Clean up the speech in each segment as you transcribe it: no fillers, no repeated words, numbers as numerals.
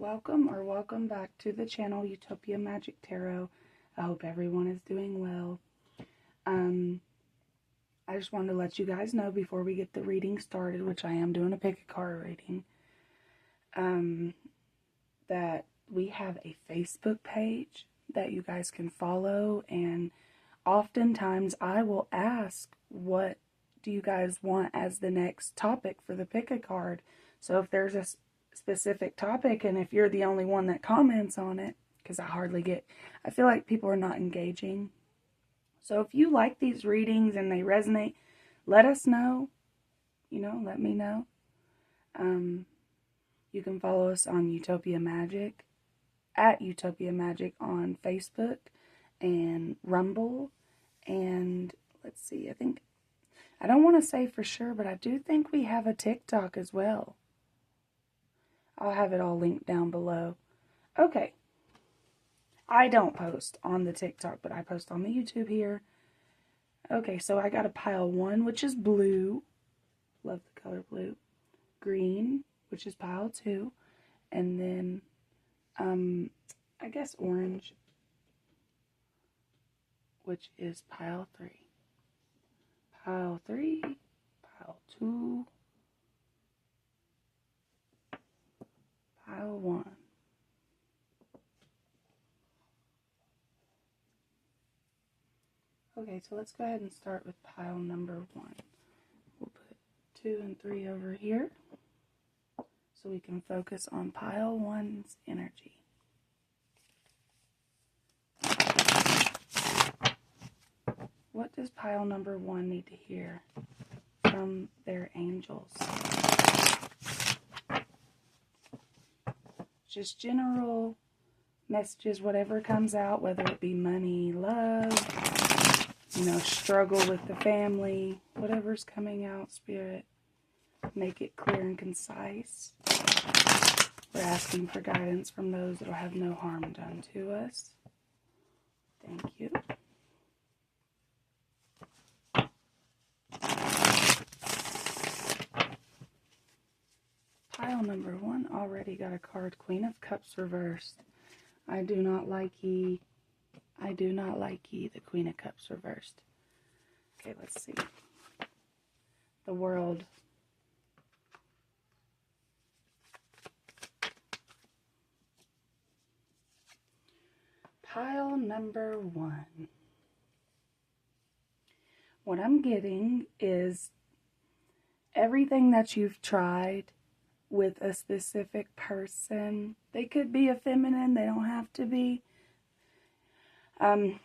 Welcome back to the channel Utopia Magic Tarot. I hope everyone is doing well. I just wanted to let you guys know before we get the reading started, which I am doing a pick a card reading, that we have a Facebook page that you guys can follow, and oftentimes I will ask, what do you guys want as the next topic for the pick a card? So if there's a specific topic, and if you're the only one that comments on it, because I feel like people are not engaging. So if you like these readings and they resonate, let us know. Let me know. You can follow us on Utopia Magic, at Utopia Magic on Facebook and Rumble. And let's see, I don't want to say for sure, but I do think we have a TikTok as well. I'll have it all linked down below. Okay. I don't post on the TikTok, but I post on the YouTube here. Okay, so I got a pile 1, which is blue. Love the color blue. Green, which is pile 2. And then, I guess orange, which is pile 3. Pile 3, pile 2, pile 1. Okay, so let's go ahead and start with pile number 1. We'll put 2 and 3 over here so we can focus on pile 1's energy. What does pile number 1 need to hear from their angels? Just general messages, whatever comes out, whether it be money, love, struggle with the family, whatever's coming out, Spirit, make it clear and concise. We're asking for guidance from those that will have no harm done to us. Thank you. Pile number 1 already got a card, Queen of Cups reversed. I do not like ye, the Queen of Cups reversed. Okay, let's see. The World. Pile number 1. What I'm getting is everything that you've tried with a specific person. They could be a feminine, they don't have to be. I'm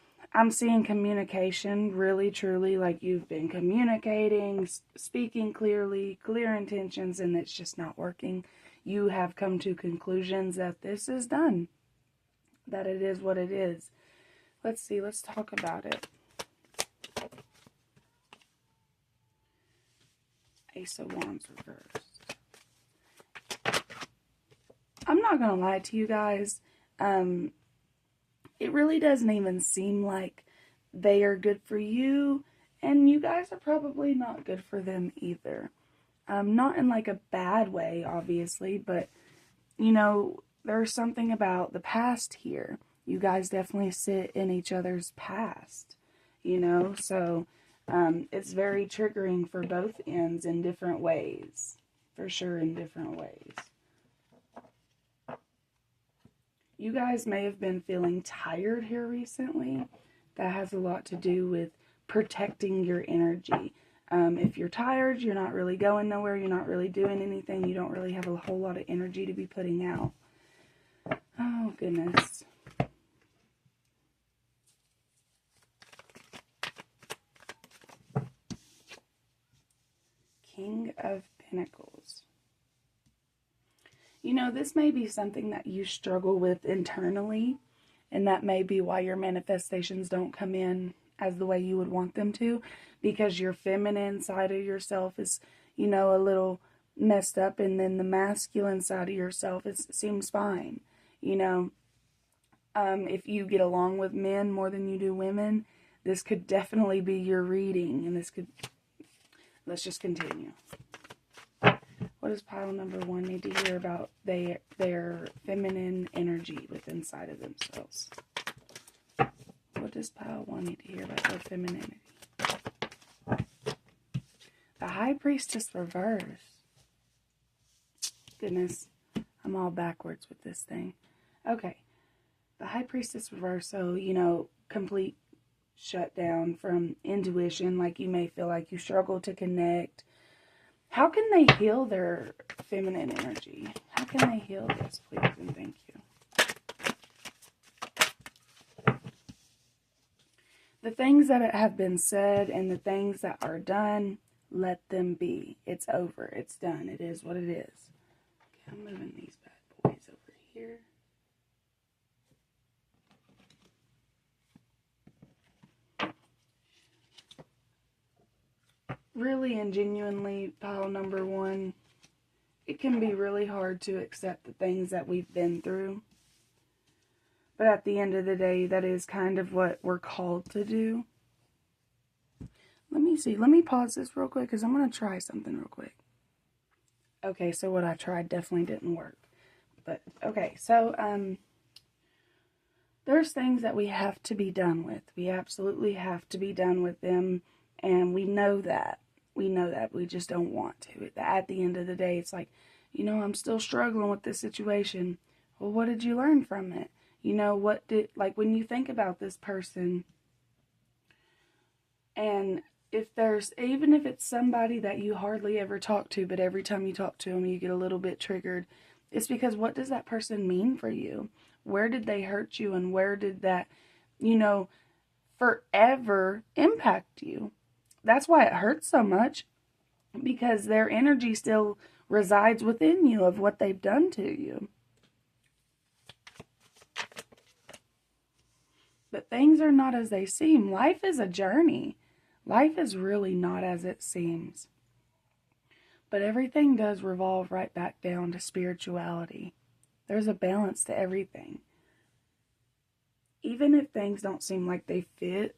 seeing communication, really, truly, like you've been communicating, speaking clearly, clear intentions, and it's just not working. You have come to conclusions that this is done, that it is what it is. Let's see, let's talk about it. Ace of Wands reversed. I'm not going to lie to you guys. It really doesn't even seem like they are good for you, and you guys are probably not good for them either. Not in like a bad way, obviously, but, there's something about the past here. You guys definitely sit in each other's past, so it's very triggering for both ends in different ways. For sure, in different ways. You guys may have been feeling tired here recently. That has a lot to do with protecting your energy. If you're tired, you're not really going nowhere, you're not really doing anything, you don't really have a whole lot of energy to be putting out. Oh, goodness. King of Pentacles. This may be something that you struggle with internally, and that may be why your manifestations don't come in as the way you would want them to, because your feminine side of yourself is, a little messed up, and then the masculine side of yourself seems fine. If you get along with men more than you do women, this could definitely be your reading, and let's just continue. What does pile number 1 need to hear about their feminine energy within inside of themselves? What does pile 1 need to hear about their femininity? The High Priestess reverse. Goodness, I'm all backwards with this thing. Okay, the High Priestess reverse, so, you know, complete shutdown from intuition, like you may feel like you struggle to connect. How can they heal their feminine energy? How can they heal this, please and thank you? The things that have been said and the things that are done, let them be. It's over. It's done. It is what it is. Okay, I'm moving these bad boys over here. Really and genuinely, pile number 1, it can be really hard to accept the things that we've been through. But at the end of the day, that is kind of what we're called to do. Let me see. Let me pause this real quick because I'm going to try something real quick. Okay, so what I tried definitely didn't work. But, okay, so, there's things that we have to be done with. We absolutely have to be done with them. And we know that. We know that. We just don't want to. At the end of the day, it's like, you know, I'm still struggling with this situation. Well, what did you learn from it? You know, like when you think about this person, and even if it's somebody that you hardly ever talk to, but every time you talk to them, you get a little bit triggered, it's because what does that person mean for you? Where did they hurt you? And where did that, you know, forever impact you? That's why it hurts so much, because their energy still resides within you of what they've done to you. But things are not as they seem. Life is a journey. Life is really not as it seems. But everything does revolve right back down to spirituality. There's a balance to everything. Even if things don't seem like they fit,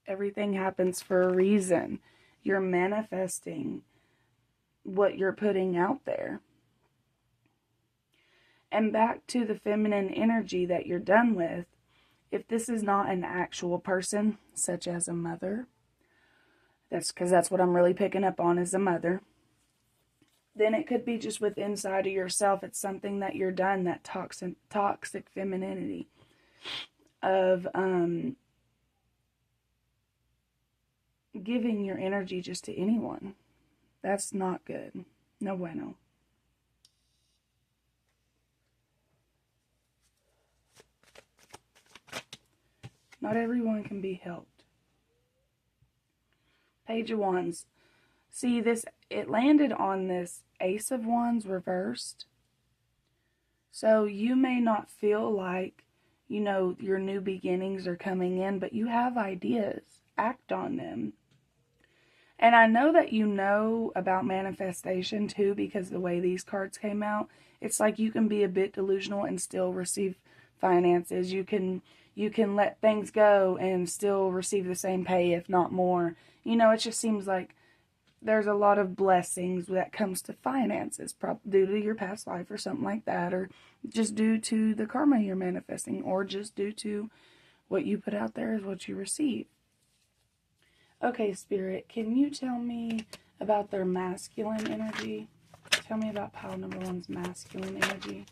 everything happens for a reason. You're manifesting what you're putting out there. And back to the feminine energy that you're done with, if this is not an actual person, such as a mother, that's what I'm really picking up on, is a mother, then it could be just with inside of yourself. It's something that you're done, that toxic femininity of giving your energy just to anyone. That's not good. No bueno. Not everyone can be helped. Page of Wands. See this, it landed on this Ace of Wands reversed. So you may not feel like, you know, your new beginnings are coming in, but you have ideas. Act on them. And I know that you know about manifestation too, because the way these cards came out, it's like you can be a bit delusional and still receive finances. You can let things go and still receive the same pay, if not more. You know, it just seems like there's a lot of blessings that comes to finances, due to your past life or something like that, or just due to the karma you're manifesting, or just due to what you put out there is what you receive. Okay, Spirit, can you tell me about their masculine energy? Tell me about pile number 1's masculine energy.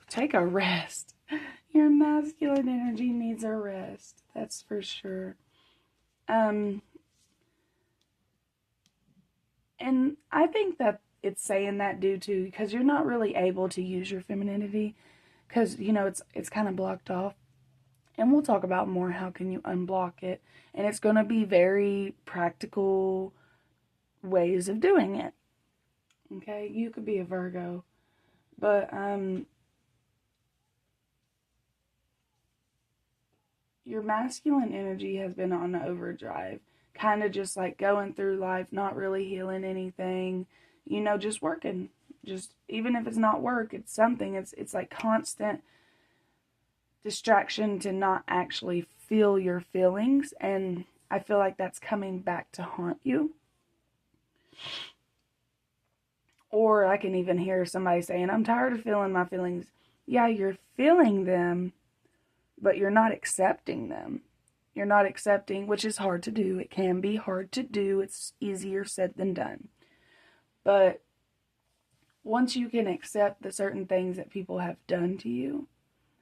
Take a rest. Your masculine energy needs a rest. That's for sure. And I think that it's saying that due to, because you're not really able to use your femininity, because, you know, it's kind of blocked off. And we'll talk about more how can you unblock it. And it's going to be very practical ways of doing it. Okay, you could be a Virgo, but your masculine energy has been on overdrive, kind of just like going through life, not really healing anything, you know, just working. Just, even if it's not work, it's something. It's like constant distraction to not actually feel your feelings, and I feel like that's coming back to haunt you. Or I can even hear somebody saying, I'm tired of feeling my feelings. Yeah, you're feeling them, but you're not accepting them. You're not accepting, which is hard to do. It can be hard to do. It's easier said than done. But once you can accept the certain things that people have done to you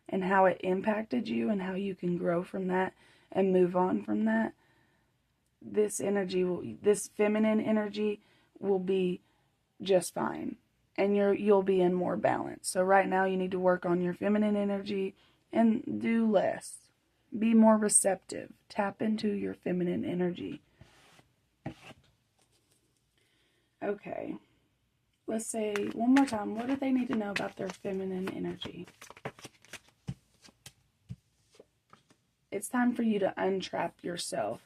and how it impacted you and how you can grow from that and move on from that, this feminine energy will be just fine. And you'll be in more balance. So right now you need to work on your feminine energy and do less. Be more receptive. Tap into your feminine energy. Okay. Let's say one more time, what do they need to know about their feminine energy? It's time for you to untrap yourself.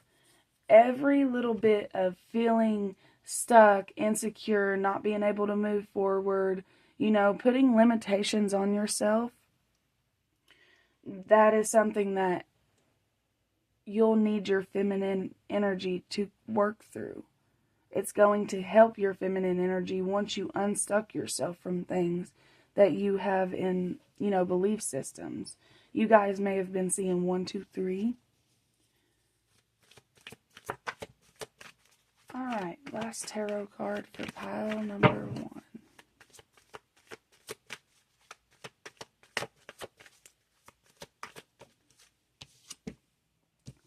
Every little bit of feeling stuck, insecure, not being able to move forward, putting limitations on yourself, that is something that you'll need your feminine energy to work through. It's going to help your feminine energy once you unstuck yourself from things that you have in, belief systems. You guys may have been seeing 1, 2, 3. Alright, last tarot card for pile number 1.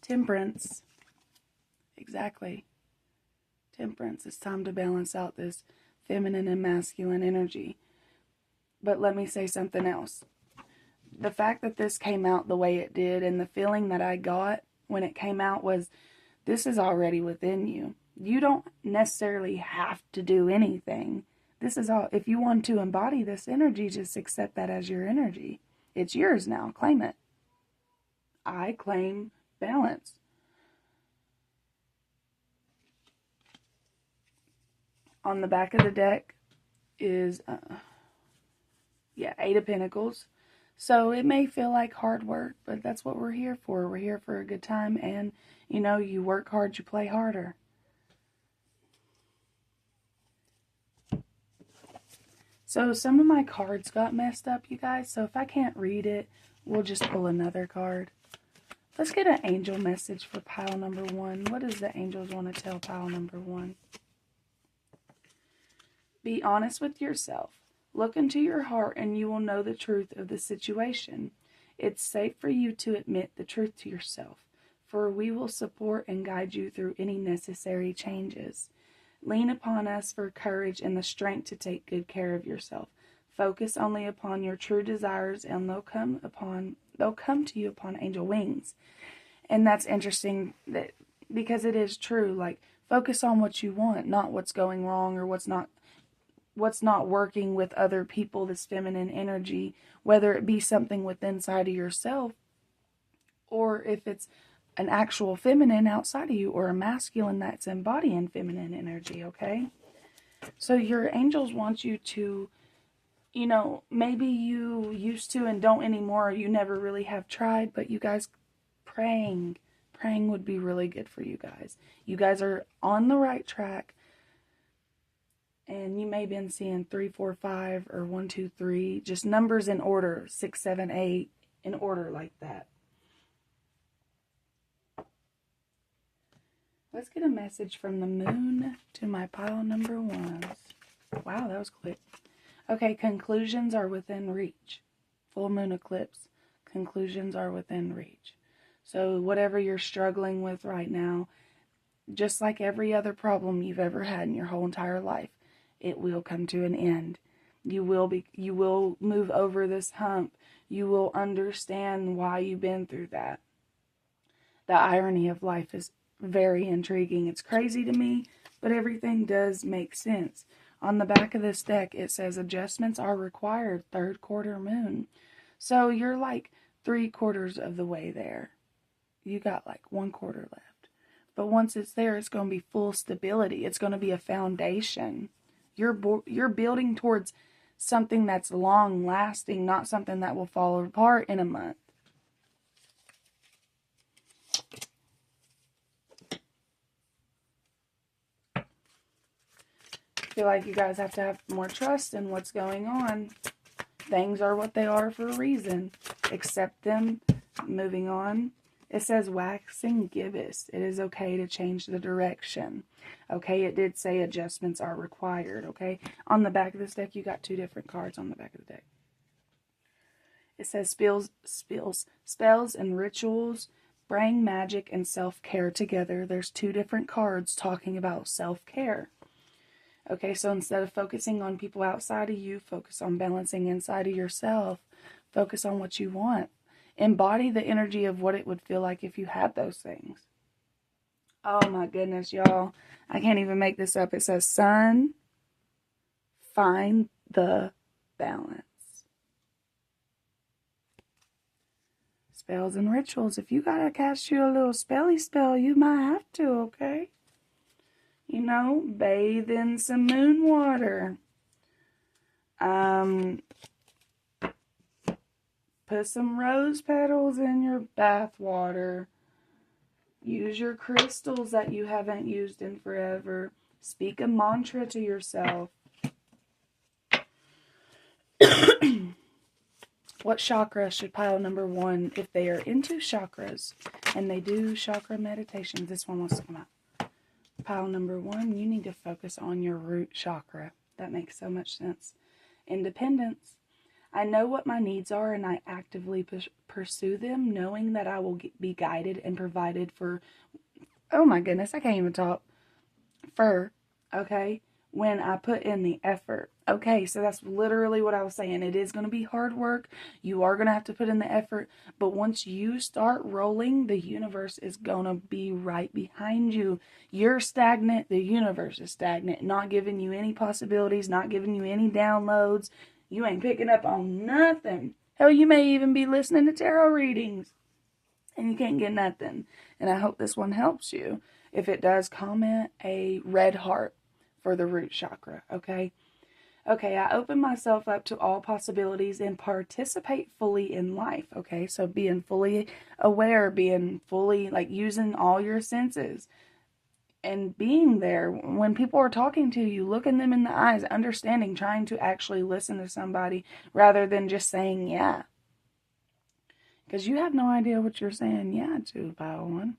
Temperance. Exactly. Temperance. It's time to balance out this feminine and masculine energy. But let me say something else. The fact that this came out the way it did and the feeling that I got when it came out was, this is already within you. You don't necessarily have to do anything. This is all. If you want to embody this energy, just accept that as your energy. It's yours now. Claim it. I claim balance. On the back of the deck is, 8 of Pentacles. So it may feel like hard work, but that's what we're here for. We're here for a good time, and, you work hard, you play harder. So some of my cards got messed up, you guys, so if I can't read it, we'll just pull another card. Let's get an angel message for pile number 1. What does the angels want to tell pile number 1? Be honest with yourself. Look into your heart and you will know the truth of the situation. It's safe for you to admit the truth to yourself, for we will support and guide you through any necessary changes. Lean upon us for courage and the strength to take good care of yourself. Focus only upon your true desires and they'll come to you upon angel wings. And that's interesting because it is true. Like, focus on what you want, not what's going wrong or what's not working with other people, this feminine energy, whether it be something within inside of yourself or if it's an actual feminine outside of you or a masculine that's embodying feminine energy, okay? So your angels want you to, maybe you used to and don't anymore, or you never really have tried, but you guys, praying would be really good for you guys. You guys are on the right track. And you may have been seeing 3, 4, 5, or 1, 2, 3, just numbers in order, 6, 7, 8, in order like that. Let's get a message from the moon to my pile number 1s. Wow, that was quick. Okay, conclusions are within reach. Full moon eclipse. Conclusions are within reach. So whatever you're struggling with right now, just like every other problem you've ever had in your whole entire life, it will come to an end. You will move over this hump. You will understand why you've been through that. The irony of life is very intriguing. It's crazy to me, but everything does make sense. On the back of this deck, it says adjustments are required, 3rd quarter moon. So you're like 3/4 of the way there. You got like 1/4 left. But once it's there, it's going to be full stability. It's going to be a foundation. You're building towards something that's long lasting, not something that will fall apart in a month. feel like you guys have to have more trust in what's going on. Things are what they are for a reason. Accept them. Moving on. It says waxing gibbous. It is okay to change the direction. Okay, it did say adjustments are required. Okay, on the back of this deck, you got 2 different cards on the back of the deck. It says spells and rituals bring magic and self-care together. There's 2 different cards talking about self-care. Okay, so instead of focusing on people outside of you, focus on balancing inside of yourself. Focus on what you want. Embody the energy of what it would feel like if you had those things. Oh my goodness, y'all. I can't even make this up. It says, sun, find the balance. Spells and rituals. If you gotta cast you a little spelly spell, you might have to, okay? You know, bathe in some moon water. Put some rose petals in your bath water. Use your crystals that you haven't used in forever. Speak a mantra to yourself. What chakra should pile number 1 if they are into chakras and they do chakra meditations? This one wants to come out. Pile number 1, you need to focus on your root chakra. That makes so much sense. Independence. I know what my needs are and I actively pursue them, knowing that I will be guided and provided for, oh my goodness, I can't even talk, okay, when I put in the effort. Okay, so that's literally what I was saying. It is going to be hard work. You are going to have to put in the effort, but once you start rolling, the universe is going to be right behind you. You're stagnant, the universe is stagnant, not giving you any possibilities, not giving you any downloads. You ain't picking up on nothing. Hell, you may even be listening to tarot readings and you can't get nothing. And I hope this one helps you. If it does, comment a red heart for the root chakra, okay? Okay, I open myself up to all possibilities and participate fully in life, okay? So being fully aware, being fully, like, using all your senses. And being there when people are talking to you, looking them in the eyes, understanding, trying to actually listen to somebody rather than just saying yeah. Because you have no idea what you're saying yeah to, pile 1.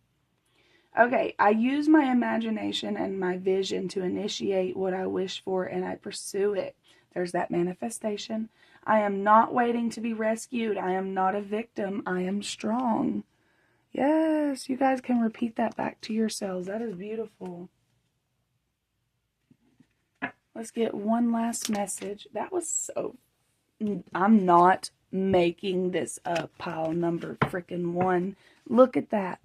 Okay, I use my imagination and my vision to initiate what I wish for and I pursue it. There's that manifestation. I am not waiting to be rescued. I am not a victim. I am strong. Yes, you guys can repeat that back to yourselves. That is beautiful. Let's get one last message. That was so... I'm not making this up, pile number freaking 1. Look at that.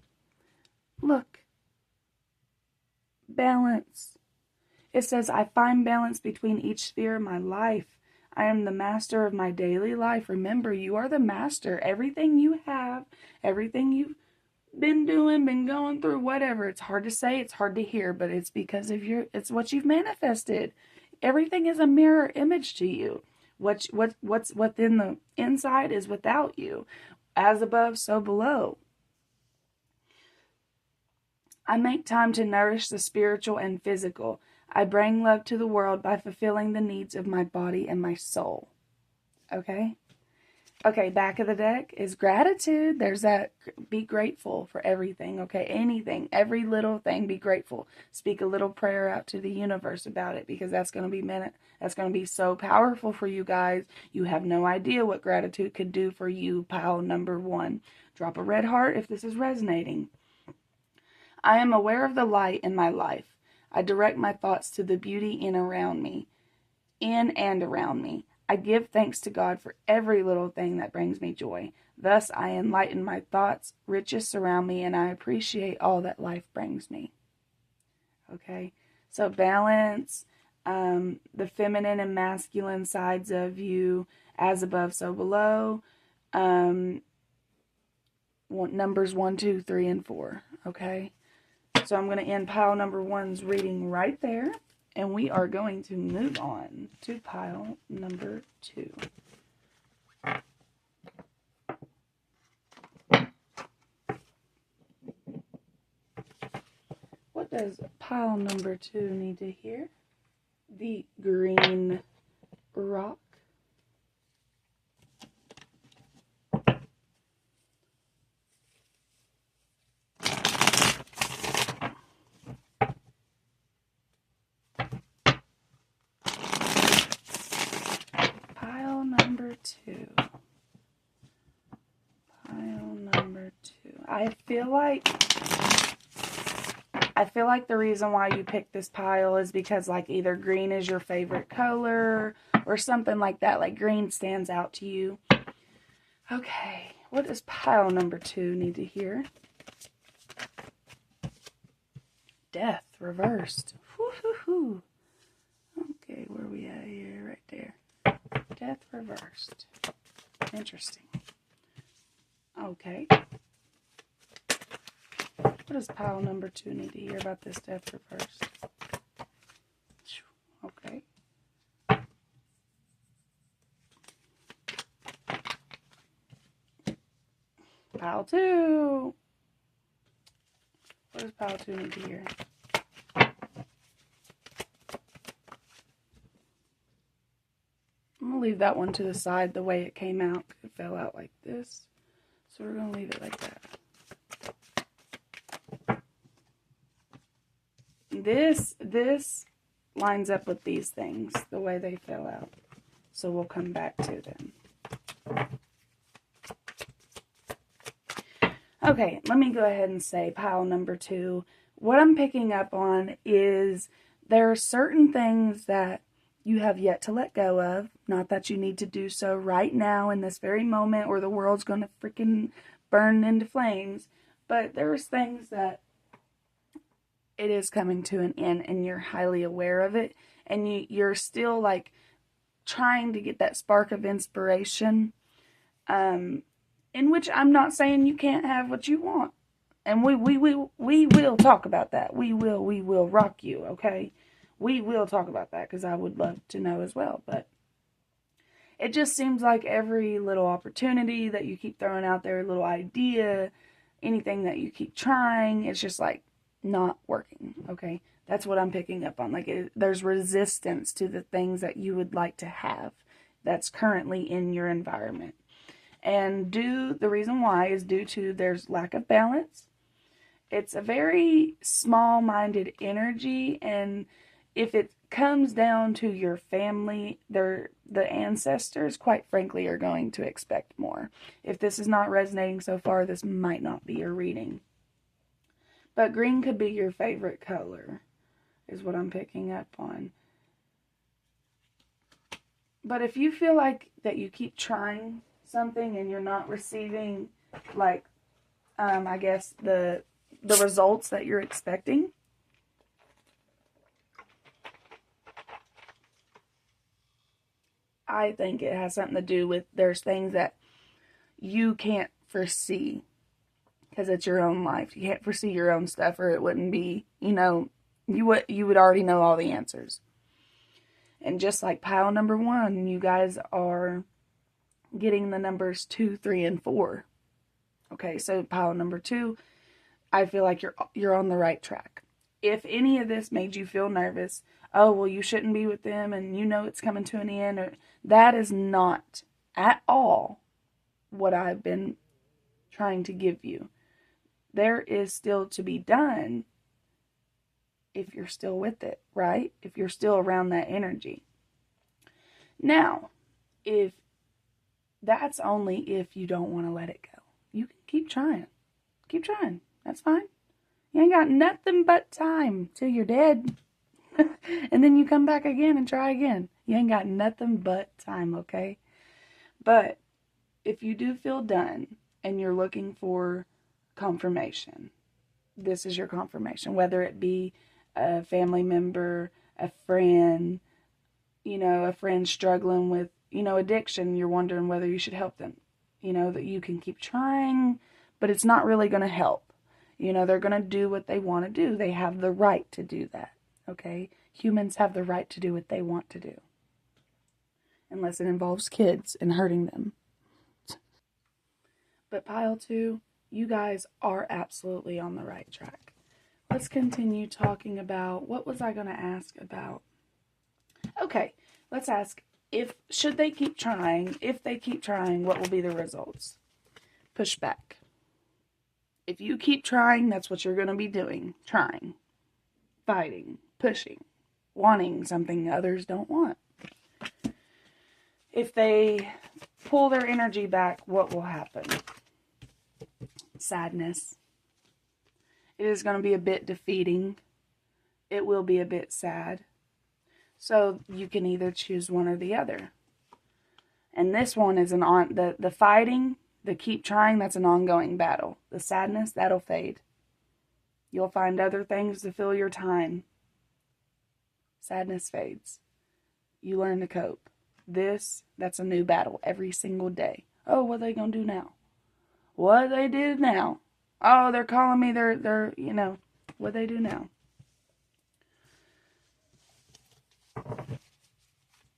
Look. Balance. It says, I find balance between each sphere of my life. I am the master of my daily life. Remember, you are the master. Everything you have, everything you've been doing, been going through, whatever. It's hard to say, it's hard to hear, but it's because of it's what you've manifested. Everything is a mirror image to you. What's within the inside is without you. As above, so below. I make time to nourish the spiritual and physical. I bring love to the world by fulfilling the needs of my body and my soul. Okay? Okay, back of the deck is gratitude. There's that. Be grateful for everything, okay? Anything, every little thing, be grateful. Speak a little prayer out to the universe about it because that's going to be so powerful for you guys. You have no idea what gratitude could do for you, pile number 1. Drop a red heart if this is resonating. I am aware of the light in my life. I direct my thoughts to the beauty in and around me. I give thanks to God for every little thing that brings me joy. Thus, I enlighten my thoughts, riches surround me, and I appreciate all that life brings me. Okay, so balance, the feminine and masculine sides of you, as above, so below. Numbers 1, 2, 3, and 4. Okay, so I'm going to end pile number 1's reading right there. And we are going to move on to pile number 2. What does pile number 2 need to hear? the green rock. Pile number 2. Pile number 2. I feel like the reason why you picked this pile is because like either green is your favorite color or something like that. Like green stands out to you. Okay, what does pile number 2 need to hear? Death reversed. Woo-hoo-hoo. Okay, where are we at here? Right there. Death reversed. Interesting. Okay. What does pile number 2 need to hear about this death reversed? Okay. Pile 2. What does pile 2 need to hear? I'm going to leave that one to the side the way it came out. It fell out like this. So we're going to leave it like that. This lines up with these things, the way they fell out. So we'll come back to them. Okay, let me go ahead and say pile number 2. What I'm picking up on is there are certain things that you have yet to let go of. Not that you need to do so right now in this very moment or the world's going to freaking burn into flames. But there's things that it is coming to an end and you're highly aware of it. And you're still like trying to get that spark of inspiration. In which I'm not saying you can't have what you want. And we will talk about that. We will rock you, okay? We will talk about that because I would love to know as well. But it just seems like every little opportunity that you keep throwing out there, little idea, anything that you keep trying, it's just like not working, okay? That's what I'm picking up on. Like there's resistance to the things that you would like to have that's currently in your environment. And the reason why is due to there's lack of balance. It's a very small-minded energy, and if it comes down to your family, the ancestors, quite frankly, are going to expect more. If this is not resonating so far, this might not be your reading. But green could be your favorite color, is what I'm picking up on. But if you feel like that you keep trying something and you're not receiving, like, I guess, the results that you're expecting, I think it has something to do with there's things that you can't foresee because it's your own life. You can't foresee your own stuff or it wouldn't be, you would already know all the answers. And just like pile number 1, you guys are getting the numbers 2, 3, and 4. Okay, so pile number 2, I feel like you're on the right track. If any of this made you feel nervous, oh, well, you shouldn't be with them and it's coming to an end, or that is not at all what I've been trying to give you. There is still to be done if you're still with it, right? If you're still around that energy. Now, if that's only if you don't want to let it go. You can keep trying. Keep trying. That's fine. You ain't got nothing but time till you're dead. And then you come back again and try again. You ain't got nothing but time, okay? But if you do feel done and you're looking for confirmation, this is your confirmation. Whether it be a family member, a friend, a friend struggling with, addiction, you're wondering whether you should help them. That you can keep trying, but it's not really going to help. They're going to do what they want to do. They have the right to do that, okay? Humans have the right to do what they want to do. Unless it involves kids and hurting them. But pile 2, you guys are absolutely on the right track. Let's continue talking about, what was I going to ask about? Okay, let's ask, should they keep trying? If they keep trying, what will be the results? Push back. If you keep trying, that's what you're going to be doing. Trying, fighting, pushing, wanting something others don't want. If they pull their energy back, what will happen? Sadness. It is going to be a bit defeating. It will be a bit sad. So you can either choose one or the other. And this one is the fighting, the keep trying, that's an ongoing battle. The sadness, that'll fade. You'll find other things to fill your time. Sadness fades. You learn to cope. That's a new battle every single day. Oh, what are they going to do now? What they did now? Oh, they're calling me, they're what they do now?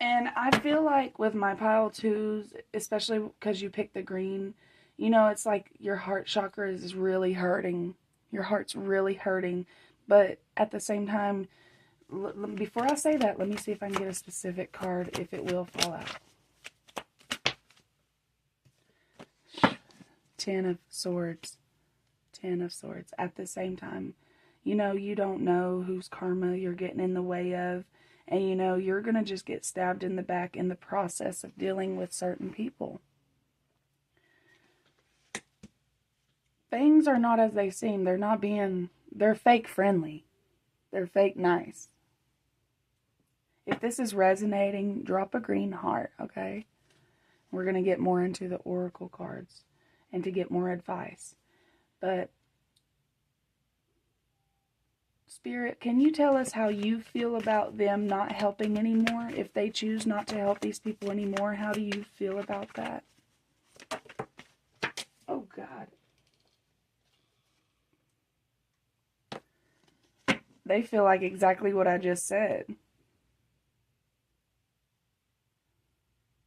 And I feel like with my pile twos, especially because you picked the green, it's like your heart chakra is really hurting. Your heart's really hurting. But at the same time, before I say that, let me see if I can get a specific card, if it will fall out. 10 of Swords. 10 of Swords. At the same time, you don't know whose karma you're getting in the way of. And you're going to just get stabbed in the back in the process of dealing with certain people. Things are not as they seem. They're fake friendly. They're fake nice. If this is resonating, drop a green heart, okay? We're going to get more into the oracle cards and to get more advice. But Spirit, can you tell us how you feel about them not helping anymore? If they choose not to help these people anymore, how do you feel about that? Oh, God. They feel like exactly what I just said.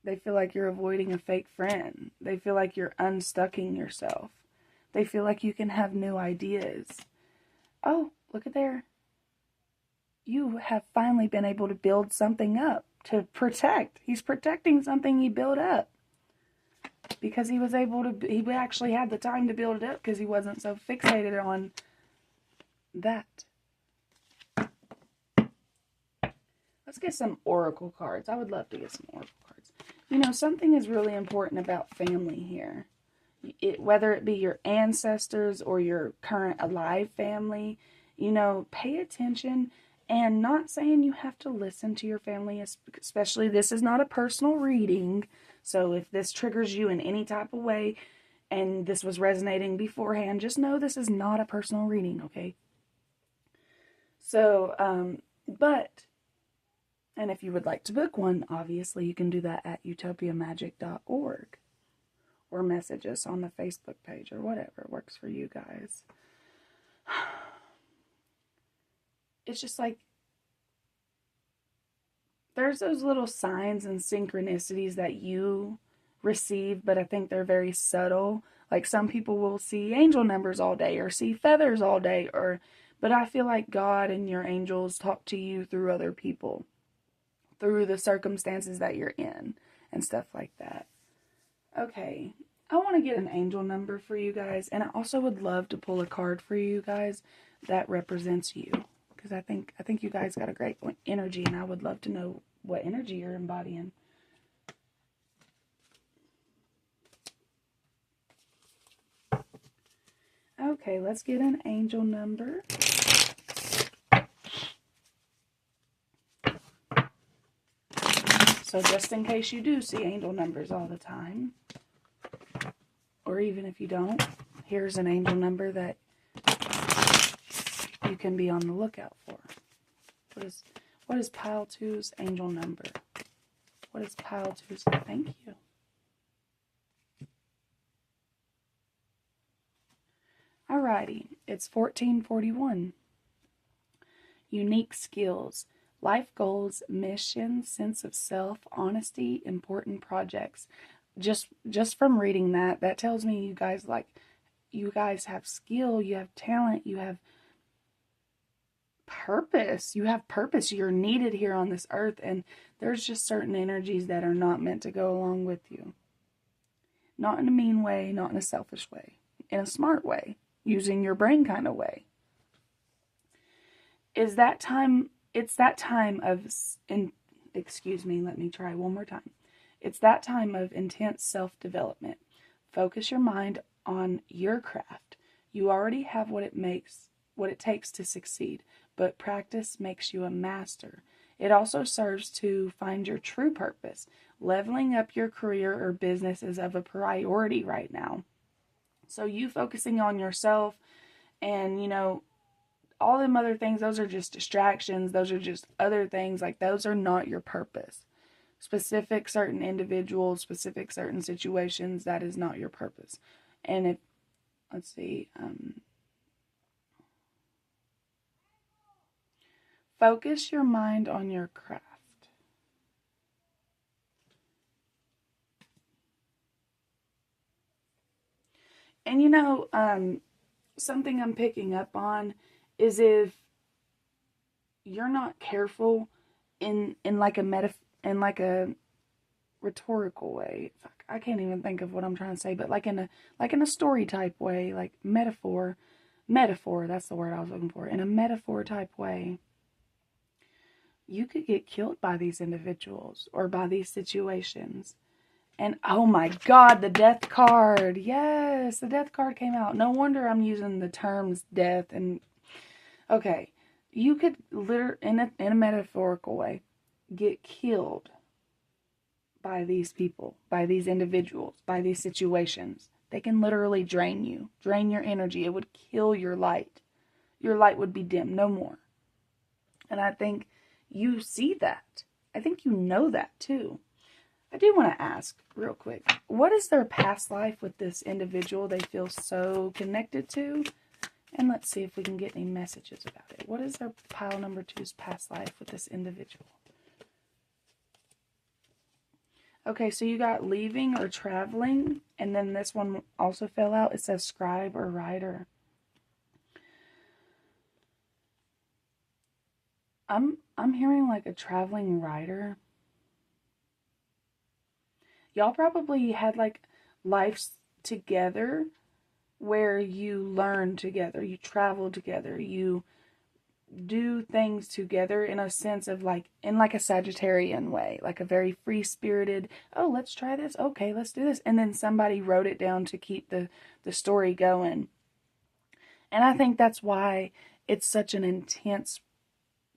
They feel like you're avoiding a fake friend. They feel like you're unstucking yourself. They feel like you can have new ideas. Oh, look at there. You have finally been able to build something up to protect. He's protecting something he built up. Because he actually had the time to build it up because he wasn't so fixated on that. Let's get some oracle cards. I would love to get some oracle cards. Something is really important about family here. Whether it be your ancestors or your current alive family, pay attention. And not saying you have to listen to your family, especially this is not a personal reading. So if this triggers you in any type of way and this was resonating beforehand, just know this is not a personal reading, okay? So, and if you would like to book one, obviously you can do that at utopiamagic.org or message us on the Facebook page or whatever works for you guys. It's just like, there's those little signs and synchronicities that you receive, but I think they're very subtle. Like some people will see angel numbers all day or see feathers all day, but I feel like God and your angels talk to you through other people, through the circumstances that you're in and stuff like that. Okay, I want to get an angel number for you guys, and I also would love to pull a card for you guys that represents you. Because I think you guys got a great energy, and I would love to know what energy you're embodying. Okay, let's get an angel number. So just in case you do see angel numbers all the time, or even if you don't, here's an angel number that you can be on the lookout for. What is pile 2's angel number? What is pile 2's? Thank you. Alrighty, it's 1441. Unique skills, life goals, mission, sense of self, honesty, important projects. Just from reading that tells me you guys have skill, you have talent, you have purpose. You have purpose. You're needed here on this earth, and there's just certain energies that are not meant to go along with you. Not in a mean way, not in a selfish way, in a smart way, using your brain kind of way. It's that time of, excuse me, let me try one more time. It's that time of intense self-development. Focus your mind on your craft. You already have what it takes to succeed, but practice makes you a master. It also serves to find your true purpose. Leveling up your career or business is of a priority right now. So you focusing on yourself and, all them other things, those are just distractions. Those are just other things. Like, those are not your purpose. Specific certain individuals, specific certain situations, that is not your purpose. And let's see, focus your mind on your craft. And something I'm picking up on is if you're not careful in like a rhetorical way. Fuck, I can't even think of what I'm trying to say, but like in a story type way, like metaphor, that's the word I was looking for. In a metaphor type way, you could get killed by these individuals or by these situations. And oh my God, the death card. Yes, the death card came out. No wonder I'm using the terms death and okay. You could literally, in a metaphorical way, get killed by these people, by these individuals, by these situations. They can literally drain you, drain your energy. It would kill your light. Your light would be dim, no more. And I think you see that. I think you know that too. I do want to ask real quick, what is their past life with this individual they feel so connected to? And let's see if we can get any messages about it. What is their pile number 2's past life with this individual? Okay, so you got leaving or traveling, and then this one also fell out. It says scribe or writer. I'm hearing like a traveling writer. Y'all probably had like lives together where you learn together, you travel together, you do things together in a sense of like, in like a Sagittarian way, like a very free-spirited, oh, let's try this, okay, let's do this. And then somebody wrote it down to keep the story going. And I think that's why it's such an intense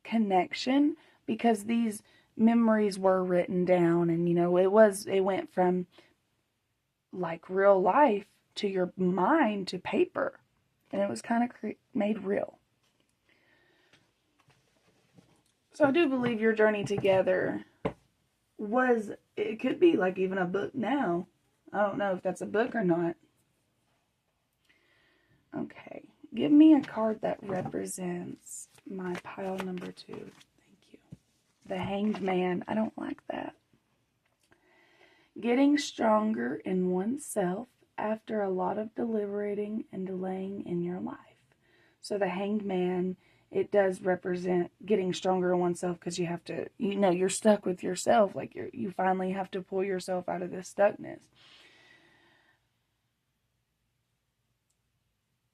connection, because these memories were written down and, it went from like real life to your mind to paper, and it was kind of made real. So I do believe your journey together it could be like even a book now. I don't know if that's a book or not. Okay, give me a card that represents my pile number 2. Thank you. The Hanged Man. I don't like that. Getting stronger in oneself after a lot of deliberating and delaying in your life. So the Hanged Man, it does represent getting stronger in oneself, because you have to, you're stuck with yourself. Like you finally have to pull yourself out of this stuckness.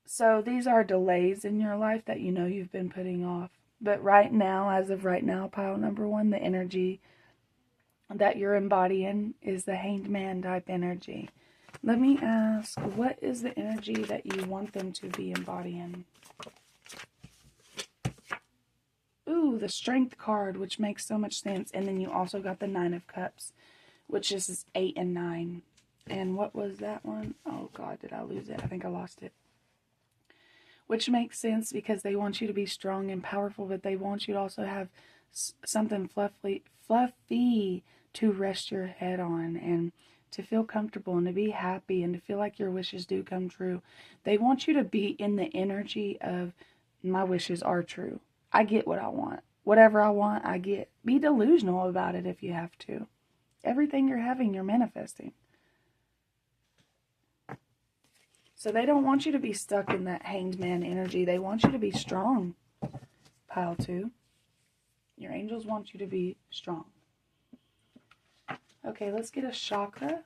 So these are delays in your life that you've been putting off. But right now, as of right now, pile number 1, the energy that you're embodying is the Hanged Man type energy. Let me ask, what is the energy that you want them to be embodying? Ooh, the Strength card, which makes so much sense. And then you also got the 9 of Cups, which is 8 and 9. And what was that one? Oh God, did I lose it? I think I lost it. Which makes sense, because they want you to be strong and powerful, but they want you to also have something fluffy to rest your head on, and to feel comfortable, and to be happy, and to feel like your wishes do come true. They want you to be in the energy of, my wishes are true. I get what I want. Whatever I want, I get. Be delusional about it if you have to. Everything you're having, you're manifesting. So they don't want you to be stuck in that Hanged Man energy. They want you to be strong. pile 2. Your angels want you to be strong. Okay, let's get a chakra.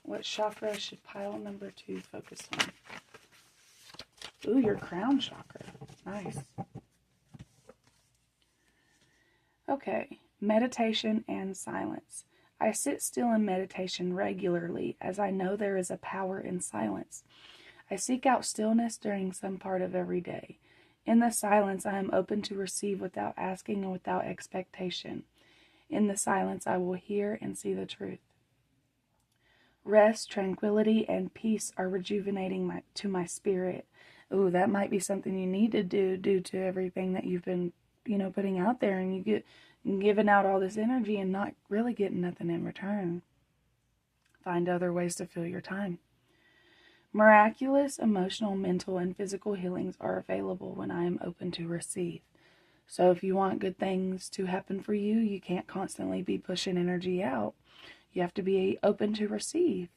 What chakra should pile number 2 focus on? Ooh, your crown chakra. Nice. Okay, meditation and silence. I sit still in meditation regularly, as I know there is a power in silence. I seek out stillness during some part of every day. In the silence, I am open to receive without asking and without expectation. In the silence, I will hear and see the truth. Rest, tranquility, and peace are rejuvenating to my spirit. Ooh, that might be something you need to do due to everything that you've been, putting out there, and you get giving out all this energy and not really getting nothing in return. Find other ways to fill your time. Miraculous emotional, mental, and physical healings are available when I am open to receive. So if you want good things to happen for you, you can't constantly be pushing energy out. You have to be open to receive.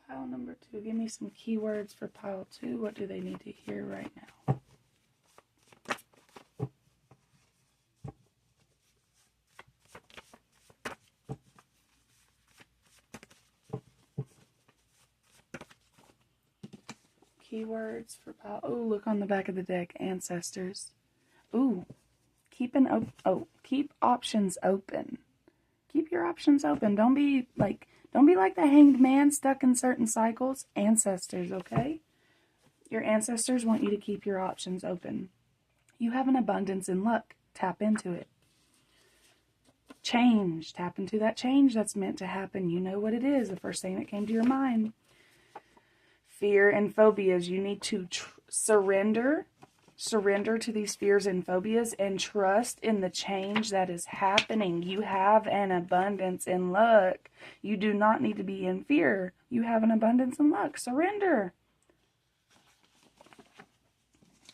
Pile number 2. Give me some keywords for pile 2. What do they need to hear right now? Keywords for pile. Oh, look on the back of the deck. Ancestors. Ooh. Keep options open. Keep your options open. Don't be like the hanged man stuck in certain cycles. Ancestors, okay? Your ancestors want you to keep your options open. You have an abundance in luck. Tap into it. Change. Tap into that change that's meant to happen. You know what it is. The first thing that came to your mind. Fear and phobias. You need to surrender to these fears and phobias and trust in the change that is happening. You have an abundance in luck. You do not need to be in fear. You have an abundance in luck. Surrender.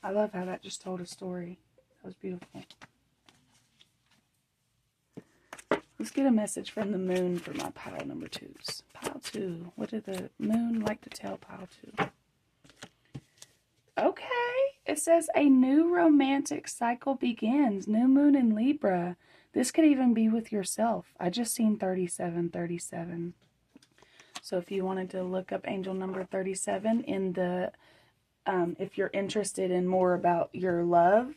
I love how that just told a story. That was beautiful. Let's get a message from the moon for my pile number 2s. Pile 2. What did the moon like to tell pile 2? Okay. It says a new romantic cycle begins. New moon in Libra. This could even be with yourself. I just seen 3737. So if you wanted to look up angel number 37 in the, if you're interested in more about your love,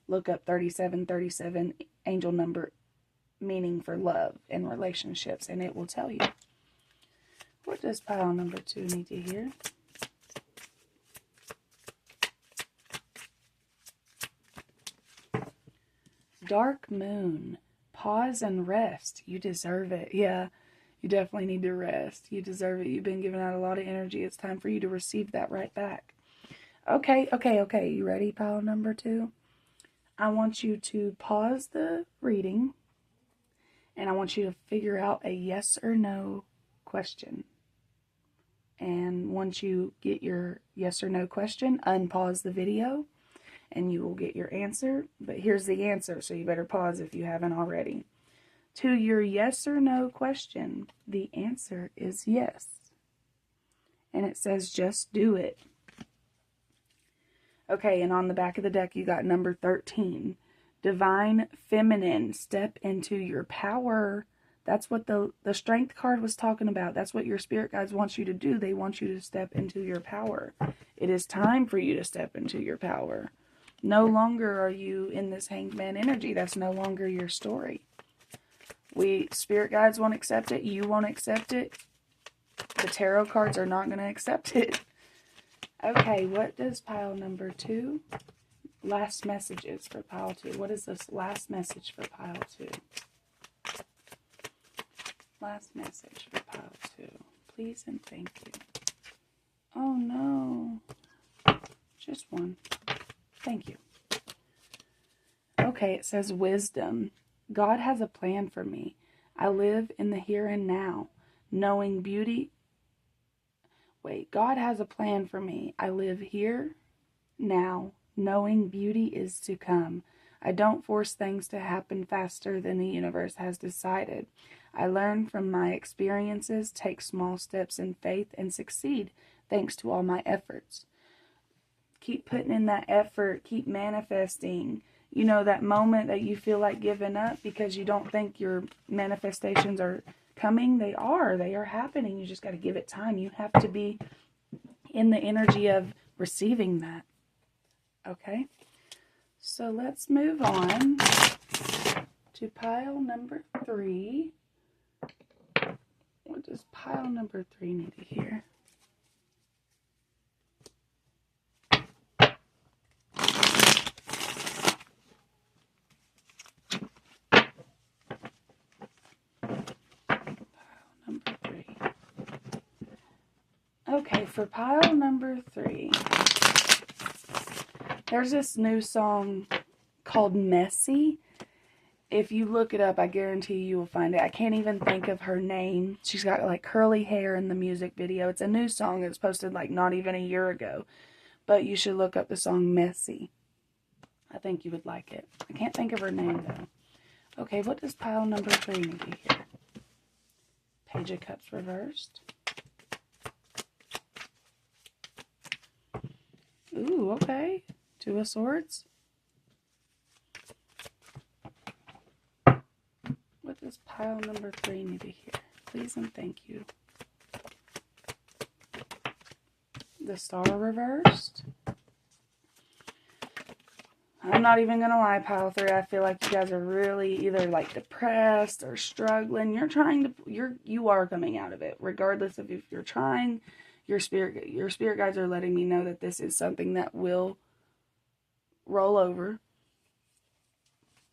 look up 3737 angel number meaning for love and relationships, and it will tell you. What does pile number 2 need to hear? Dark moon. Pause and rest. You deserve it. Yeah, you definitely need to rest. You deserve it. You've been giving out a lot of energy. It's time for you to receive that right back. Okay. You ready, pile number 2? I want you to pause the reading, and I want you to figure out a yes or no question. And once you get your yes or no question, unpause the video, and you will get your answer. But here's the answer, so you better pause if you haven't already. To your yes or no question, the answer is yes. And it says just do it. Okay, and on the back of the deck, you got number 13. Divine Feminine, step into your power. That's what the strength card was talking about. That's what your spirit guides want you to do. They want you to step into your power. It is time for you to step into your power. No longer are you in this hanged man energy. That's no longer your story. Spirit guides won't accept it. You won't accept it. The tarot cards are not going to accept it. Okay, what does pile number 2? Last messages for pile 2. What is this last message for pile 2? Last message for pile 2. Please and thank you. Oh no. Just one. Thank you. Okay, it says wisdom. God has a plan for me. I live in the here and now, knowing beauty. God has a plan for me. I live here, now, knowing beauty is to come. I don't force things to happen faster than the universe has decided. I learn from my experiences, take small steps in faith, and succeed thanks to all my efforts. Keep putting in that effort. Keep manifesting. You know, that moment that you feel like giving up because you don't think your manifestations are coming. They are happening. You just got to give it time. You have to be in the energy of receiving that. Okay? So let's move on to pile number 3. What does pile number 3 need to hear? Okay, for pile number 3, there's this new song called Messy. If you look it up, I guarantee you will find it. I can't even think of her name. She's got like curly hair in the music video. It's a new song. It was posted like not even a year ago. But you should look up the song Messy. I think you would like it. I can't think of her name though. Okay, what does pile number 3 need to hear? Page of Cups reversed. Ooh, okay. 2 of Swords. What does pile number 3 need to hear? Please and thank you. The Star reversed. I'm not even going to lie, pile 3. I feel like you guys are really either like depressed or struggling. You are coming out of it. Regardless of if you're trying, your spirit guides are letting me know that this is something that will roll over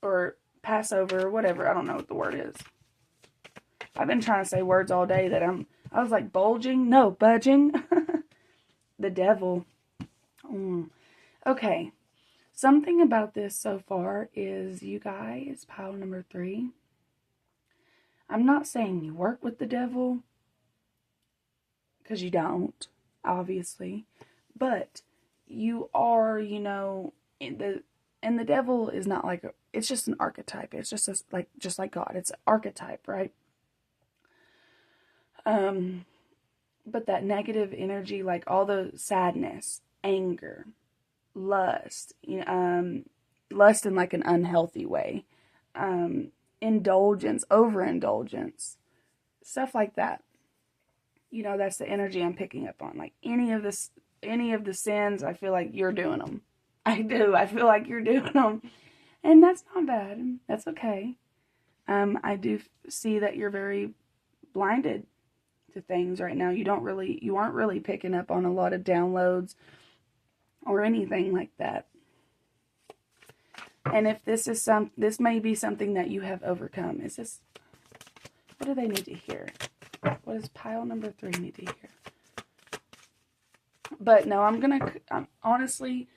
or pass over or whatever. I don't know what the word is. I've been trying to say words all day that I was like bulging. No, budging. The devil. Okay. Something about this so far is, you guys, pile number 3. I'm not saying you work with the devil, because you don't, obviously. But you are, you know, and the devil is not like it's just an archetype. It's just just like God. It's an archetype, right? But that negative energy, like all the sadness, anger, lust, lust in like an unhealthy way, indulgence, overindulgence, stuff like that. You know, that's the energy I'm picking up on. Like any of the sins, I feel like you're doing them. I do. I feel like you're doing them. And that's not bad. That's okay. I do see that you're very blinded to things right now. You aren't really picking up on a lot of downloads or anything like that. And if this may be something that you have overcome. What do they need to hear? What does pile number 3 need to hear? But no, honestly,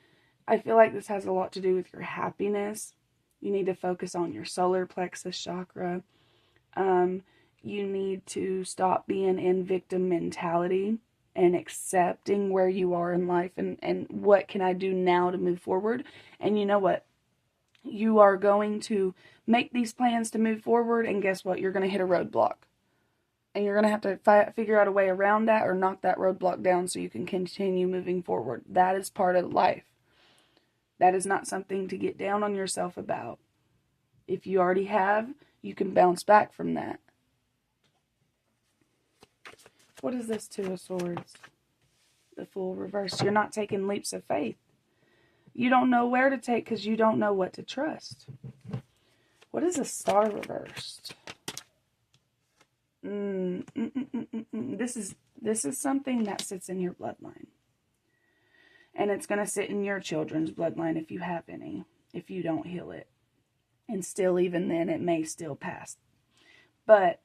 I feel like this has a lot to do with your happiness. You need to focus on your solar plexus chakra. You need to stop being in victim mentality and accepting where you are in life and what can I do now to move forward. And you know what? You are going to make these plans to move forward, and guess what? You're going to hit a roadblock. And you're going to have to figure out a way around that or knock that roadblock down so you can continue moving forward. That is part of life. That is not something to get down on yourself about. If you already have, you can bounce back from that. What is this 2 of Swords? The Fool reversed. You're not taking leaps of faith. You don't know where to take because you don't know what to trust. What is a Star reversed? This is something that sits in your bloodline. And it's going to sit in your children's bloodline if you have any, if you don't heal it. And still, even then, it may still pass. But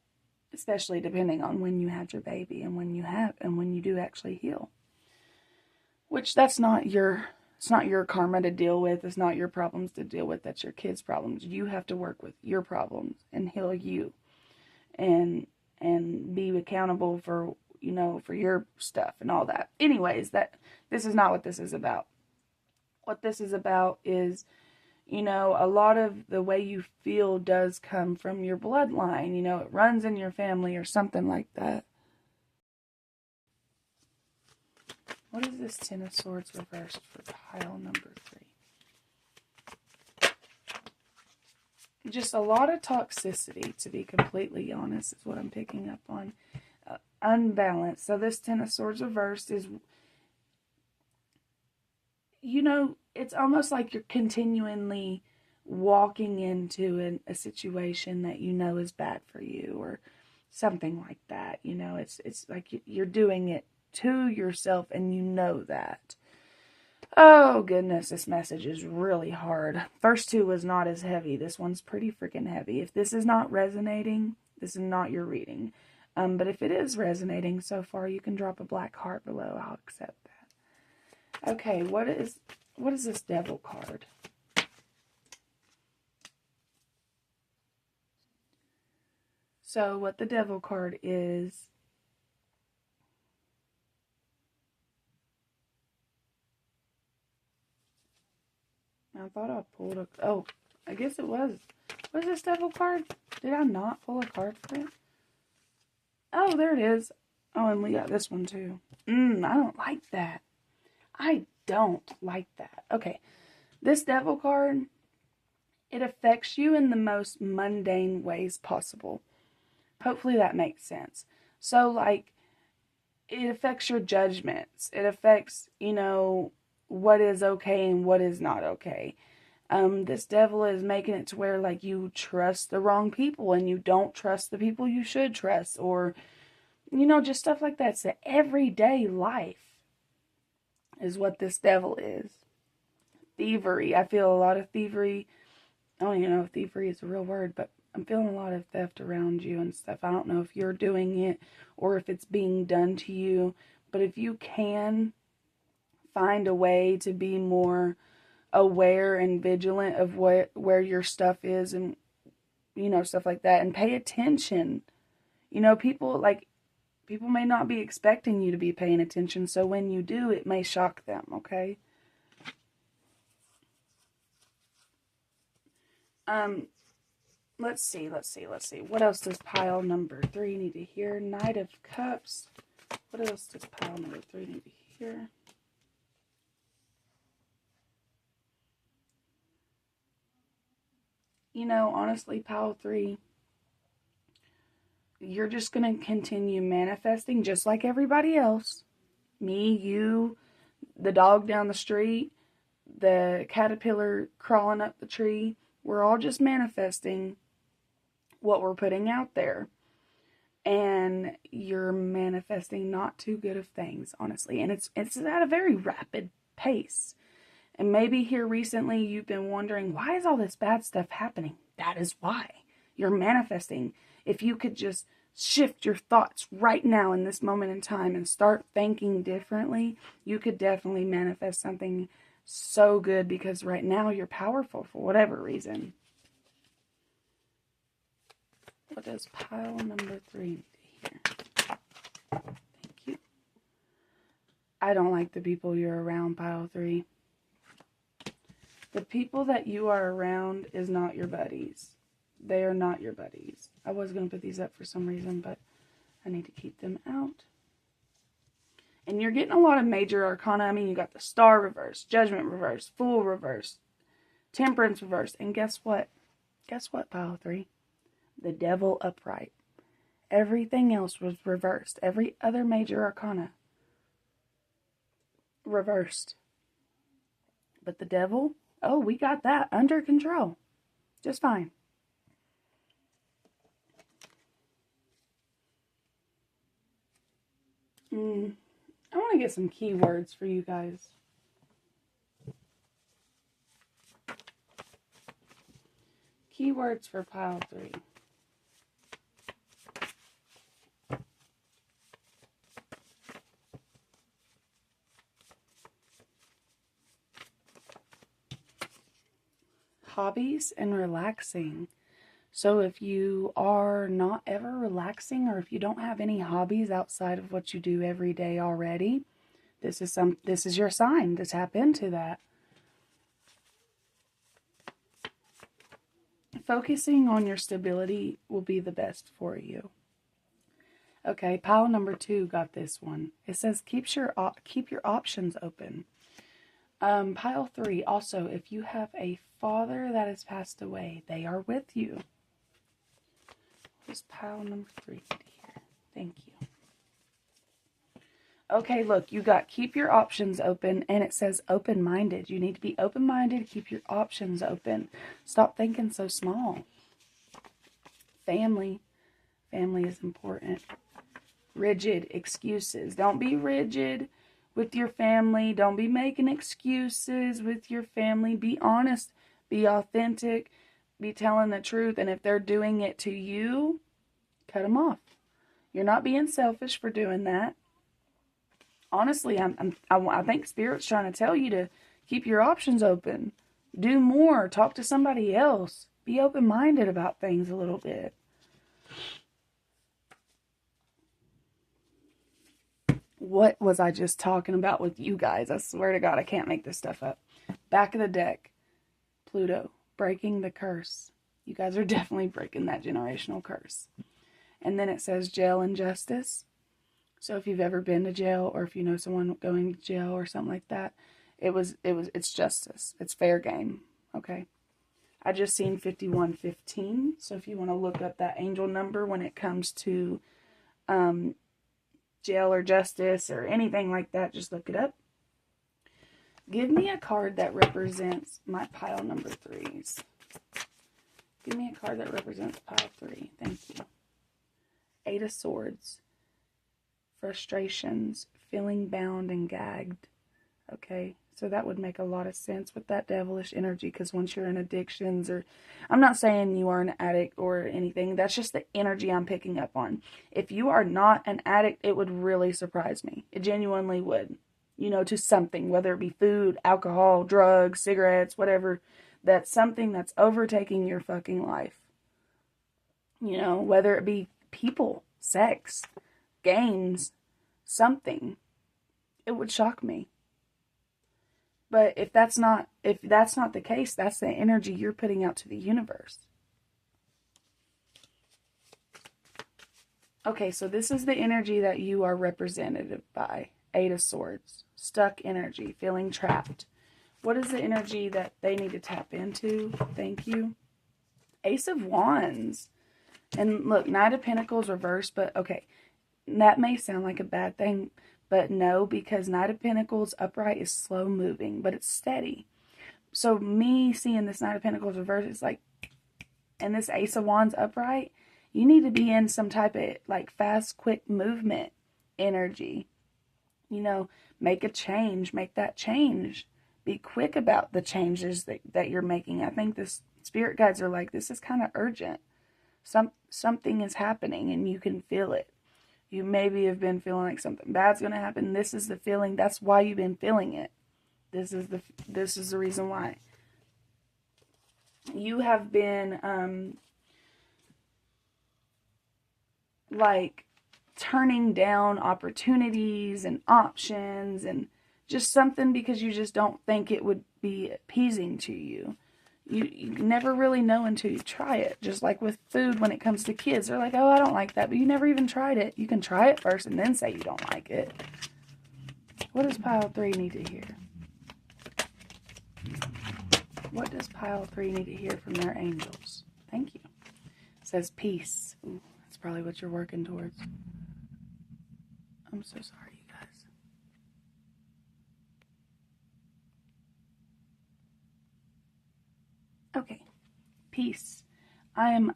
especially depending on when you had your baby and when you do actually heal. Which it's not your karma to deal with. It's not your problems to deal with. That's your kids' problems. You have to work with your problems and heal you. And be accountable for, for your stuff and all that. Anyways, this is not what this is about. What this is about is, a lot of the way you feel does come from your bloodline. It runs in your family or something like that. What is this Ten of Swords reversed for pile number 3? Just a lot of toxicity, to be completely honest, is what I'm picking up on. Unbalanced. So this Ten of Swords reversed is, you know, it's almost like you're continually walking into a situation that you know is bad for you or something like that. You know, it's like you're doing it to yourself and you know that. Oh goodness, this message is really hard. First two was not as heavy. This one's pretty freaking heavy. If this is not resonating, this is not your reading. But if it is resonating so far, you can drop a black heart below. I'll accept that. Okay, what is this Devil card? So what the Devil card is, I thought I pulled a, oh, I guess it was. What is this Devil card? Did I not pull a card for it? Oh, there it is. Oh, and we got this one too. I don't like that. I don't like that. Okay, this Devil card, it affects you in the most mundane ways possible. Hopefully that makes sense. So, like, it affects your judgments. It affects, you know, what is okay and what is not okay. This Devil is making it to where, like, you trust the wrong people and you don't trust the people you should trust, or, you know, just stuff like that. It's the everyday life is what this Devil is. Thievery. I feel a lot of thievery. I don't even know if thievery is a real word, but I'm feeling a lot of theft around you and stuff. I don't know if you're doing it or if it's being done to you. But if you can find a way to be more aware and vigilant of where your stuff is and, you know, stuff like that, and pay attention. You know, people may not be expecting you to be paying attention, so when you do, it may shock them, okay? Let's see. What else does pile number 3 need to hear? Knight of Cups. What else does pile number 3 need to hear? You know, honestly, pile 3, you're just going to continue manifesting just like everybody else. Me, you, the dog down the street, the caterpillar crawling up the tree. We're all just manifesting what we're putting out there. And you're manifesting not too good of things, honestly. And it's at a very rapid pace. And maybe here recently you've been wondering, why is all this bad stuff happening? That is why. You're manifesting. If you could just shift your thoughts right now in this moment in time and start thinking differently, you could definitely manifest something so good, because right now you're powerful for whatever reason. What does pile number 3 need to hear? Thank you. I don't like the people you're around, pile 3. The people that you are around is not your buddies. They are not your buddies. I was going to put these up for some reason, but I need to keep them out. And you're getting a lot of major arcana. I mean, you got the Star reversed, Judgment reversed, Fool reversed, Temperance reversed. And guess what? Guess what, pile 3? The Devil upright. Everything else was reversed. Every other major arcana reversed. But the Devil, oh, we got that under control. Just fine. I want to get some keywords for you guys. Keywords for pile 3. Hobbies and relaxing. So if you are not ever relaxing, or if you don't have any hobbies outside of what you do every day already, this is your sign to tap into that. Focusing on your stability will be the best for you. Okay, pile number 2 got this one. It says keep your options open. Pile 3, also, if you have a father that has passed away, they are with you. What is pile number 3 here? Thank you. Okay, look, you got keep your options open, and it says open-minded. You need to be open-minded, keep your options open. Stop thinking so small. Family. Family is important. Rigid excuses. Don't be rigid with your family. Don't be making excuses with your family. Be honest. Be authentic. Be telling the truth. And if they're doing it to you, cut them off. You're not being selfish for doing that. Honestly, I think Spirit's trying to tell you to keep your options open. Do more. Talk to somebody else. Be open-minded about things a little bit. What was I just talking about with you guys? I swear to God, I can't make this stuff up. Back of the deck, Pluto, breaking the curse. You guys are definitely breaking that generational curse. And then it says jail and justice. So if you've ever been to jail, or if you know someone going to jail or something like that, it's justice. It's fair game. Okay. I just seen 5115. So if you want to look up that angel number when it comes to jail or justice or anything like that, just look it up. Give me a card that represents my pile number 3s. Give me a card that represents pile 3. Thank you. 8 of Swords. Frustrations. Feeling bound and gagged. Okay. So that would make a lot of sense with that devilish energy, because once you're in addictions, or I'm not saying you are an addict or anything, that's just the energy I'm picking up on. If you are not an addict, it would really surprise me. It genuinely would. You know, to something, whether it be food, alcohol, drugs, cigarettes, whatever, that's something that's overtaking your fucking life. You know, whether it be people, sex, games, something. It would shock me. But if that's not the case, that's the energy you're putting out to the universe. Okay, so this is the energy that you are represented by. 8 of Swords. Stuck energy. Feeling trapped. What is the energy that they need to tap into? Thank you. Ace of Wands. And look, Knight of Pentacles reversed, but okay. That may sound like a bad thing, but no, because Knight of Pentacles upright is slow moving, but it's steady. So me seeing this Knight of Pentacles reverse, it's like, and this Ace of Wands upright, you need to be in some type of like fast, quick movement energy. You know, make a change, make that change. Be quick about the changes that you're making. I think this spirit guides are like, this is kind of urgent. Something is happening and you can feel it. You maybe have been feeling like something bad's going to happen. This is the feeling. That's why you've been feeling it. This is the reason why. You have been like turning down opportunities and options and just something because you just don't think it would be appeasing to you. You never really know until you try it. Just like with food when it comes to kids. They're like, oh, I don't like that. But you never even tried it. You can try it first and then say you don't like it. What does pile 3 need to hear? What does pile 3 need to hear from their angels? Thank you. It says peace. Ooh, that's probably what you're working towards. I'm so sorry, you guys. Okay. Peace. I am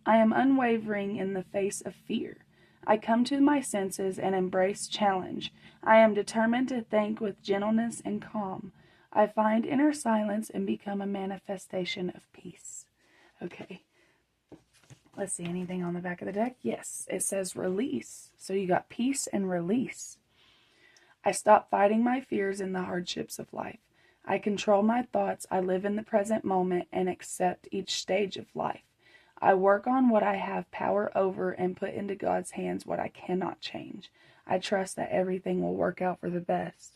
unwavering in the face of fear. I come to my senses and embrace challenge. I am determined to think with gentleness and calm. I find inner silence and become a manifestation of peace. Okay. Let's see, anything on the back of the deck? Yes, it says release. So you got peace and release. I stop fighting my fears and the hardships of life. I control my thoughts. I live in the present moment and accept each stage of life. I work on what I have power over and put into God's hands what I cannot change. I trust that everything will work out for the best.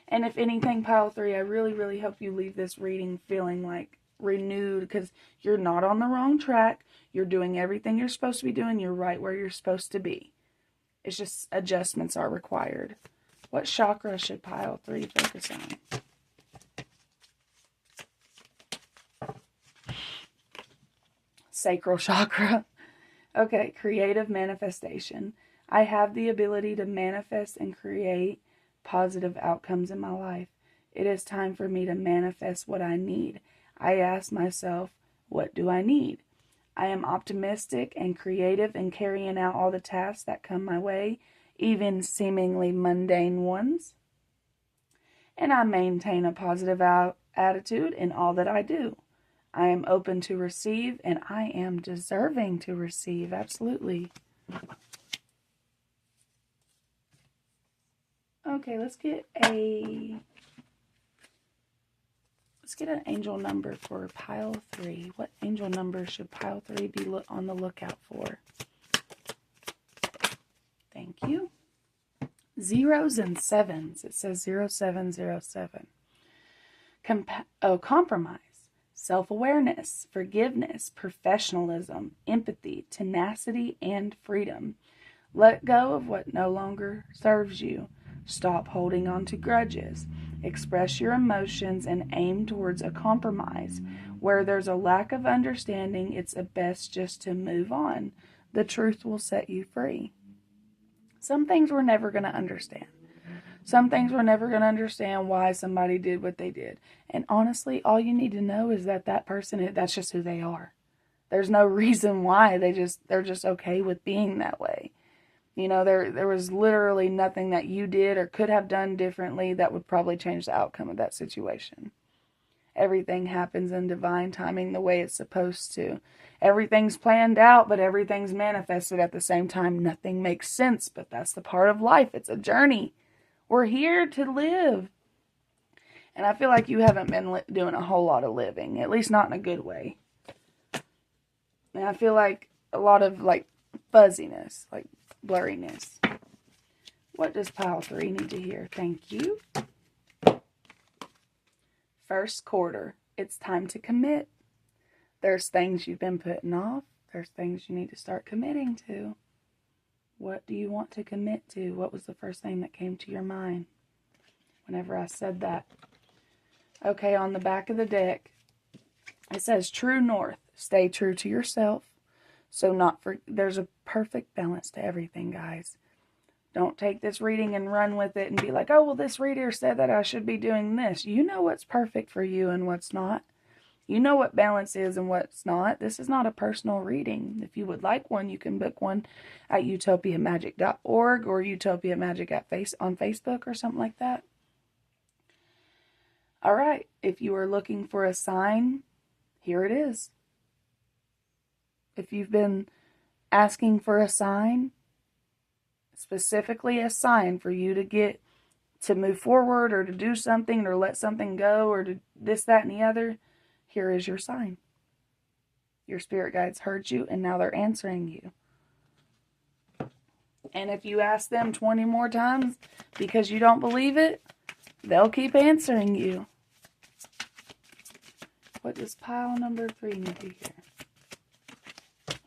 And if anything, pile 3, I really, really hope you leave this reading feeling like renewed, because you're not on the wrong track. You're doing everything you're supposed to be doing. You're right where you're supposed to be. It's just adjustments are required. What chakra should pile 3 focus on? Sacral chakra. Okay, creative manifestation. I have the ability to manifest and create positive outcomes in my life. It is time for me to manifest what I need. I ask myself, what do I need? I am optimistic and creative in carrying out all the tasks that come my way, even seemingly mundane ones. And I maintain a positive attitude in all that I do. I am open to receive, and I am deserving to receive. Absolutely. Okay, let's get an angel number for pile 3. What angel number should pile 3 be on the lookout for? Thank you. 0s and 7s. It says 0707. Compromise. Self-awareness, forgiveness, professionalism, empathy, tenacity, and freedom. Let go of what no longer serves you. Stop holding on to grudges. Express your emotions and aim towards a compromise. Where there's a lack of understanding, it's best just to move on. The truth will set you free. Some things we're never going to understand. Some things we're never going to understand why somebody did what they did. And honestly, all you need to know is that person, that's just who they are. There's no reason why. They're just okay with being that way. You know, there was literally nothing that you did or could have done differently that would probably change the outcome of that situation. Everything happens in divine timing the way it's supposed to. Everything's planned out, but everything's manifested at the same time. Nothing makes sense, but that's the part of life. It's a journey. We're here to live. And I feel like you haven't been doing a whole lot of living, at least not in a good way. And I feel like a lot of fuzziness, blurriness. What does pile 3 need to hear? Thank you. First quarter. It's time to commit. There's things you've been putting off. There's things you need to start committing to. What do you want to commit to? What was the first thing that came to your mind whenever I said that? Okay, on the back of the deck, it says true north. Stay true to yourself. There's a perfect balance to everything, guys. Don't take this reading and run with it and be like, oh, well, this reader said that I should be doing this. You know what's perfect for you and what's not. You know what balance is and what's not. This is not a personal reading. If you would like one, you can book one at utopiamagic.org or Utopia Magic on Facebook or something like that. All right. If you are looking for a sign, here it is. If you've been asking for a sign, specifically a sign for you to get to move forward or to do something or let something go or to this, that, and the other, here is your sign. Your spirit guides heard you and now they're answering you. And if you ask them 20 more times because you don't believe it, they'll keep answering you. What does pile number 3 need to hear?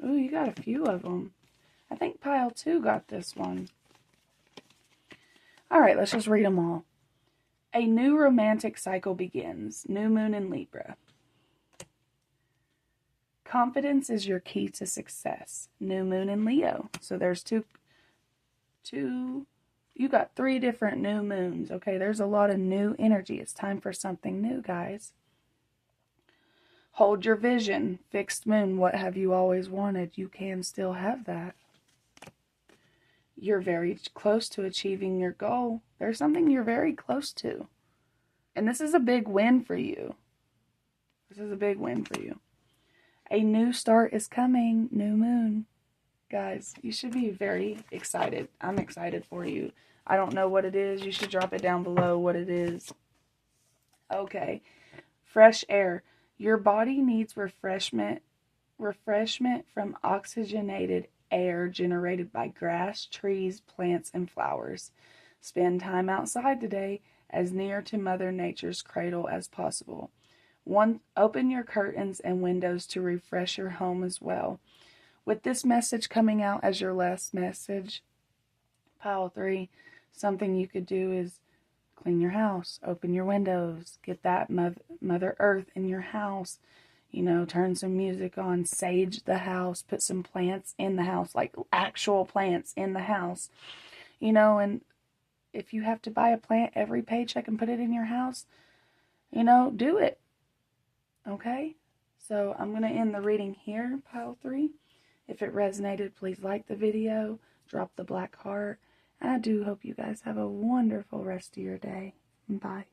Ooh, you got a few of them. I think pile 2 got this one. All right, let's just read them all. A new romantic cycle begins. New moon in Libra. Confidence is your key to success. New moon in Leo. So there's two. You got 3 different new moons. Okay, there's a lot of new energy. It's time for something new, guys. Hold your vision. Fixed moon. What have you always wanted? You can still have that. You're very close to achieving your goal. There's something you're very close to. And this is a big win for you. This is a big win for you. A new start is coming. New moon. Guys, you should be very excited. I'm excited for you. I don't know what it is. You should drop it down below what it is. Okay. Fresh air. Your body needs refreshment from oxygenated air generated by grass, trees, plants, and flowers. Spend time outside today, as near to Mother Nature's cradle as possible. Open your curtains and windows to refresh your home as well. With this message coming out as your last message, pile 3, something you could do is clean your house, open your windows, get that Mother Earth in your house. You know, turn some music on, sage the house, put some plants in the house, like actual plants in the house. You know, and if you have to buy a plant every paycheck and put it in your house, you know, do it. Okay? So I'm going to end the reading here, pile 3. If it resonated, please like the video, drop the black heart, and I do hope you guys have a wonderful rest of your day. Bye.